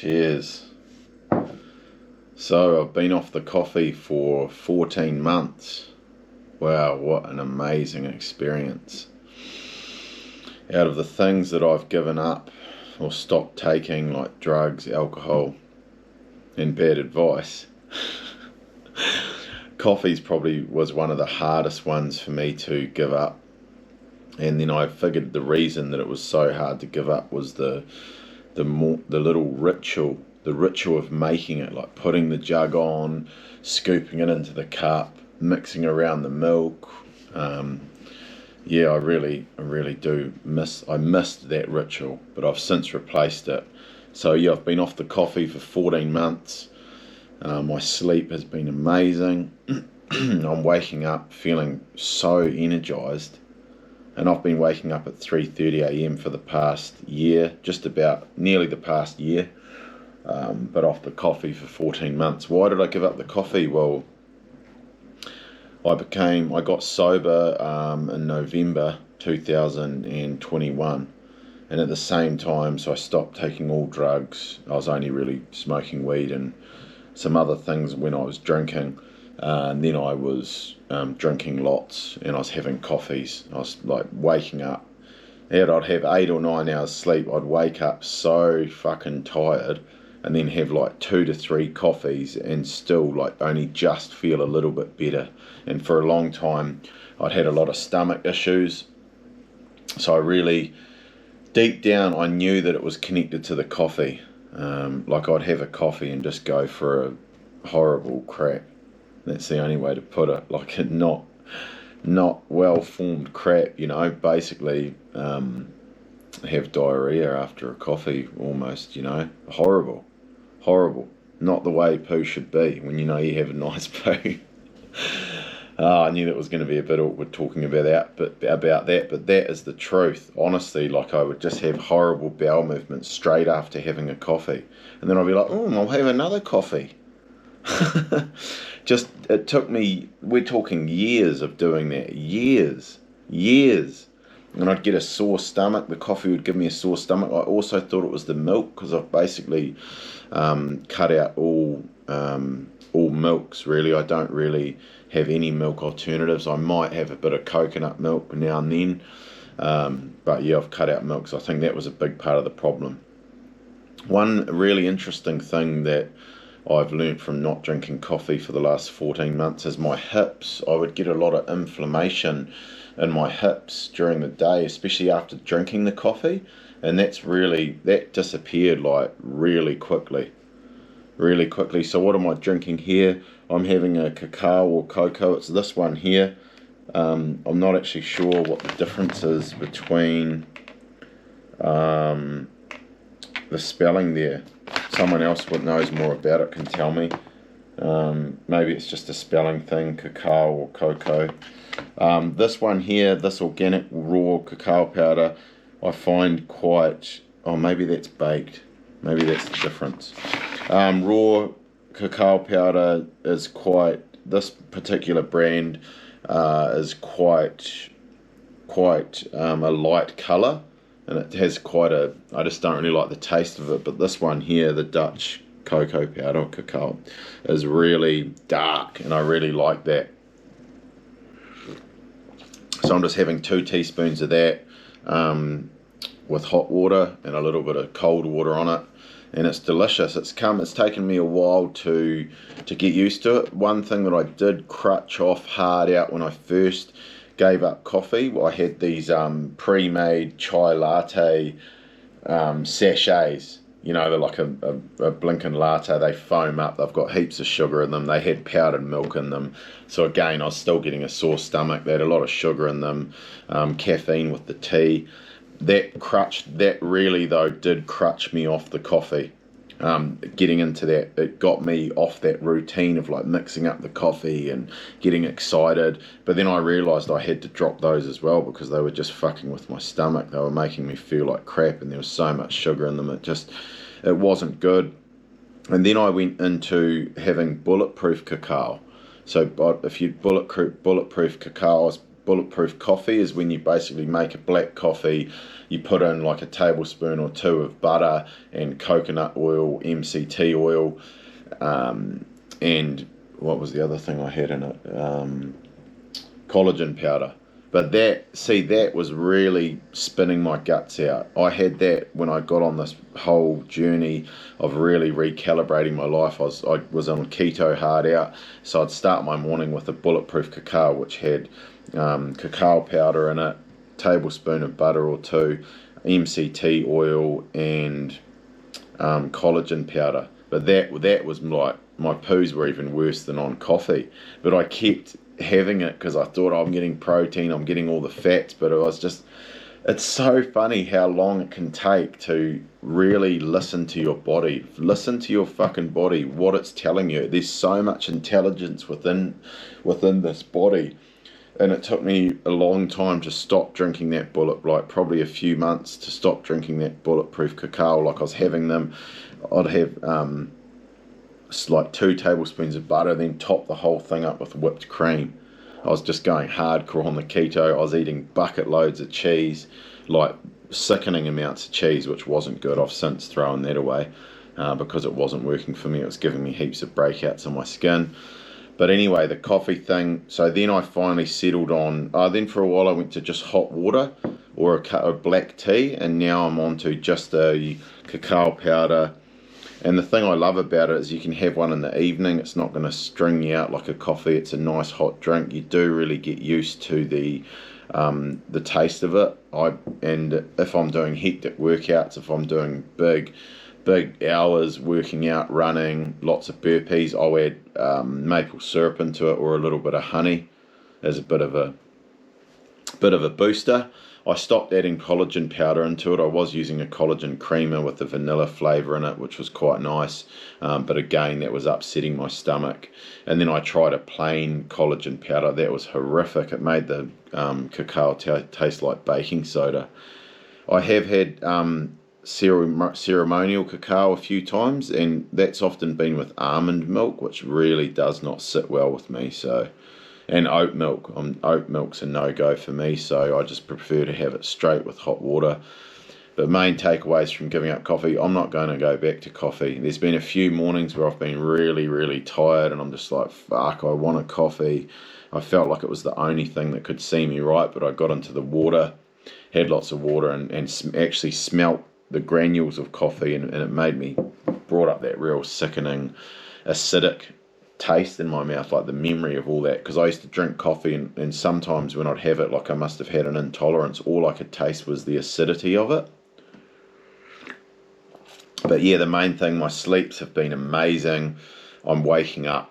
Cheers. So I've been off the coffee for 14 months. Wow, what an amazing experience. Out of the things that I've given up or stopped taking, like drugs, alcohol, and bad advice, coffee's probably was one of the hardest ones for me to give up. And then I figured the reason that it was so hard to give up was the little ritual, the ritual of making it, like putting the jug on, scooping it into the cup, mixing around the milk. I really do miss. I missed that ritual, but I've since replaced it. So yeah, I've been off the coffee for 14 months. My sleep has been amazing. I'm waking up feeling so energized. And I've been waking up at 3:30 a.m. for the past year, just about nearly the past year, but off the coffee for 14 months. Why did I give up the coffee? Well, I got sober in November 2021, and at the same time, so I stopped taking all drugs. I was only really smoking weed and some other things when I was drinking. And then I was drinking lots, and I was having coffees. I was like waking up. And I'd have 8 or 9 hours sleep. I'd wake up so fucking tired, and then have like 2 to 3 coffees, and still like only just feel a little bit better. And for a long time, I'd had a lot of stomach issues. So I really, deep down, I knew that it was connected to the coffee. Like I'd have a coffee and just go for a horrible crap. That's the only way to put it. Like a not well formed crap, basically have diarrhea after a coffee almost, horrible. Not the way poo should be when you have a nice poo. I knew that was going to be a bit awkward talking about that, but that is the truth. Honestly, like I would just have horrible bowel movements straight after having a coffee, and then I'd be like, I'll have another coffee. It took me, we're talking years of doing that, years, and I'd get a sore stomach. The coffee would give me a sore stomach. I also thought it was the milk, because I've basically cut out all milks, really. I don't really have any milk alternatives. I might have a bit of coconut milk now and then, but yeah, I've cut out milk, so I think that was a big part of the problem. One really interesting thing that I've learned from not drinking coffee for the last 14 months is my hips. I would get a lot of inflammation in my hips during the day, especially after drinking the coffee, and that disappeared like really quickly. So what am I drinking here? I'm having a cacao or cocoa. It's this one here. I'm not actually sure what the difference is between the spelling there. Someone else that knows more about it can tell me. Maybe it's just a spelling thing, cacao or cocoa. This one here, this organic raw cacao powder, I find quite, maybe that's baked. Maybe that's the difference. Raw cacao powder is this particular brand is quite a light colour. And it has I just don't really like the taste of it, but this one here, the Dutch cocoa powder, cacao, is really dark, and I really like that. So I'm just having 2 teaspoons of that with hot water and a little bit of cold water on it, and it's delicious. It's taken me a while to get used to it. One thing that I did crutch off hard out when I first gave up coffee, well, I had these pre-made chai latte sachets. They're like a blinking latte. They foam up. They've got heaps of sugar in them. They had powdered milk in them. So again, I was still getting a sore stomach. They had a lot of sugar in them, caffeine with the tea. That really, though, did crutch me off the coffee. Getting into that, it got me off that routine of like mixing up the coffee and getting excited. But then I realised I had to drop those as well, because they were just fucking with my stomach. They were making me feel like crap, and there was so much sugar in them. It wasn't good. And then I went into having bulletproof cacao. So if you bulletproof cacao, I was bulletproof coffee is when you basically make a black coffee, you put in like a tablespoon or two of butter and coconut oil, MCT oil, and what was the other thing I had in it? Collagen powder. But that was really spinning my guts out. I had that when I got on this whole journey of really recalibrating my life. I was on keto hard out, so I'd start my morning with a bulletproof cacao, which had cacao powder in it, tablespoon of butter or two, MCT oil, and collagen powder. But that was like, my poos were even worse than on coffee. But I kept having it because I thought, I'm getting protein, I'm getting all the fats, but it's so funny how long it can take to really listen to your body. Listen to your fucking body, what it's telling you. There's so much intelligence within this body. And it took me a long time to stop drinking that like probably a few months to stop drinking that bulletproof cacao. Like I was having them, I'd have like 2 tablespoons of butter, then top the whole thing up with whipped cream. I was just going hardcore on the keto. I was eating bucket loads of cheese, like sickening amounts of cheese, which wasn't good. I've since thrown that away because it wasn't working for me. It was giving me heaps of breakouts on my skin. But anyway, the coffee thing, so then I finally settled on, then for a while I went to just hot water or a black tea, and now I'm on to just a cacao powder. And the thing I love about it is you can have one in the evening. It's not going to string you out like a coffee. It's a nice hot drink. You do really get used to the taste of it. And if I'm doing hectic workouts, if I'm doing big hours working out, running, lots of burpees, I'll add maple syrup into it or a little bit of honey as a bit of a booster. I stopped adding collagen powder into it. I was using a collagen creamer with the vanilla flavour in it, which was quite nice. But again, that was upsetting my stomach. And then I tried a plain collagen powder. That was horrific. It made the cacao taste like baking soda. I have had ceremonial cacao a few times, and that's often been with almond milk, which really does not sit well with me. And oat milk. Oat milk's a no-go for me, so I just prefer to have it straight with hot water. But main takeaways from giving up coffee, I'm not going to go back to coffee. There's been a few mornings where I've been really, really tired, and I'm just like, fuck, I want a coffee. I felt like it was the only thing that could see me right, but I got into the water, had lots of water, and actually smelt the granules of coffee, and it brought up that real sickening, acidic taste in my mouth, like the memory of all that, because I used to drink coffee and sometimes when I'd have it, like I must have had an intolerance, all I could taste was the acidity of it. But yeah, the main thing, my sleeps have been amazing. I'm waking up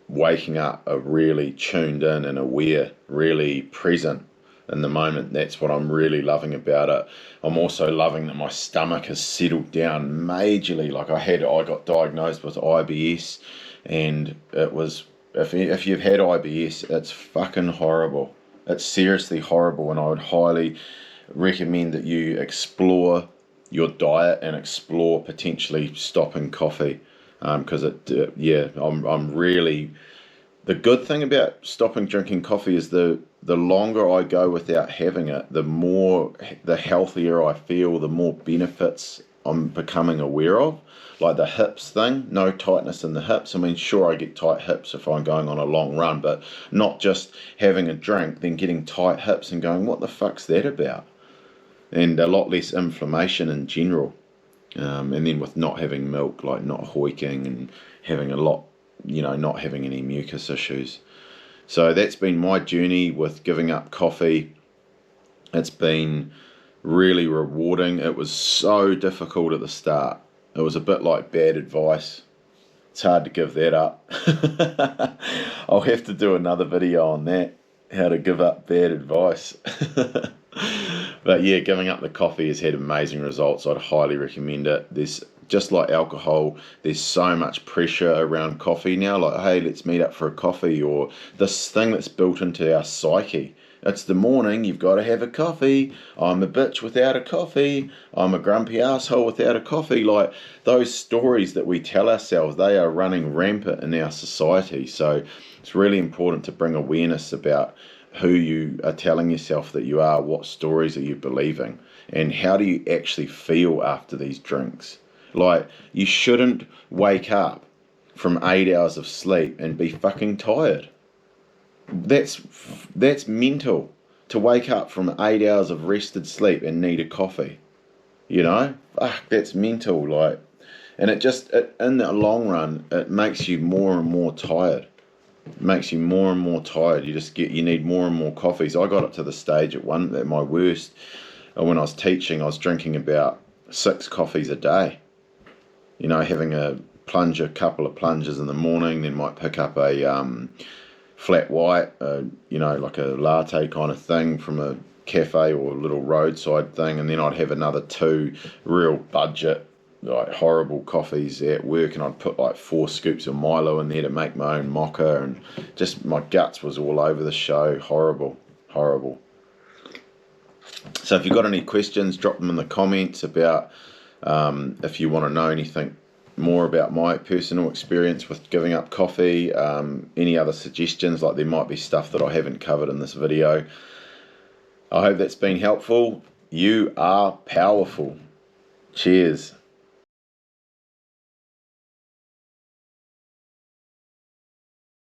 really tuned in and aware, really present in the moment. That's what I'm really loving about it. I'm also loving that my stomach has settled down majorly. Like I got diagnosed with IBS, and it was, if you've had IBS, it's fucking horrible. It's seriously horrible, and I would highly recommend that you explore your diet and explore potentially stopping coffee, because I'm really. The good thing about stopping drinking coffee is the longer I go without having it, the healthier I feel, the more benefits I'm becoming aware of. Like the hips thing, no tightness in the hips. I mean, sure, I get tight hips if I'm going on a long run, but not just having a drink, then getting tight hips and going, what the fuck's that about? And a lot less inflammation in general. And then with not having milk, like not hoiking and having not having any mucus issues. So that's been my journey with giving up coffee. It's been really rewarding. It was so difficult at the start. It was a bit like bad advice. It's hard to give that up. I'll have to do another video on that, how to give up bad advice. But yeah, giving up the coffee has had amazing results. I'd highly recommend it. There's, just like alcohol, there's so much pressure around coffee now. Like, hey, let's meet up for a coffee, or this thing that's built into our psyche. It's the morning, you've got to have a coffee. I'm a bitch without a coffee. I'm a grumpy asshole without a coffee. Like, those stories that we tell ourselves, they are running rampant in our society. So it's really important to bring awareness about who you are telling yourself that you are, what stories are you believing, and how do you actually feel after these drinks. Like, you shouldn't wake up from 8 hours of sleep and be fucking tired. That's mental, to wake up from 8 hours of rested sleep and need a coffee. You know, fuck, that's mental. Like, and in the long run, it makes you more and more tired. It makes you more and more tired. You need more and more coffees. I got up to the stage at my worst, when I was teaching, I was drinking about 6 coffees a day. You know, having a couple of plungers in the morning, then might pick up a flat white, you know, like a latte kind of thing from a cafe or a little roadside thing, and then I'd have another 2 real budget, like horrible coffees at work, and I'd put like 4 scoops of Milo in there to make my own mocha, and just my guts was all over the show. Horrible. So if you've got any questions, drop them in the comments about, if you want to know anything more about my personal experience with giving up coffee, any other suggestions, like there might be stuff that I haven't covered in this video. I hope that's been helpful. You are powerful. Cheers.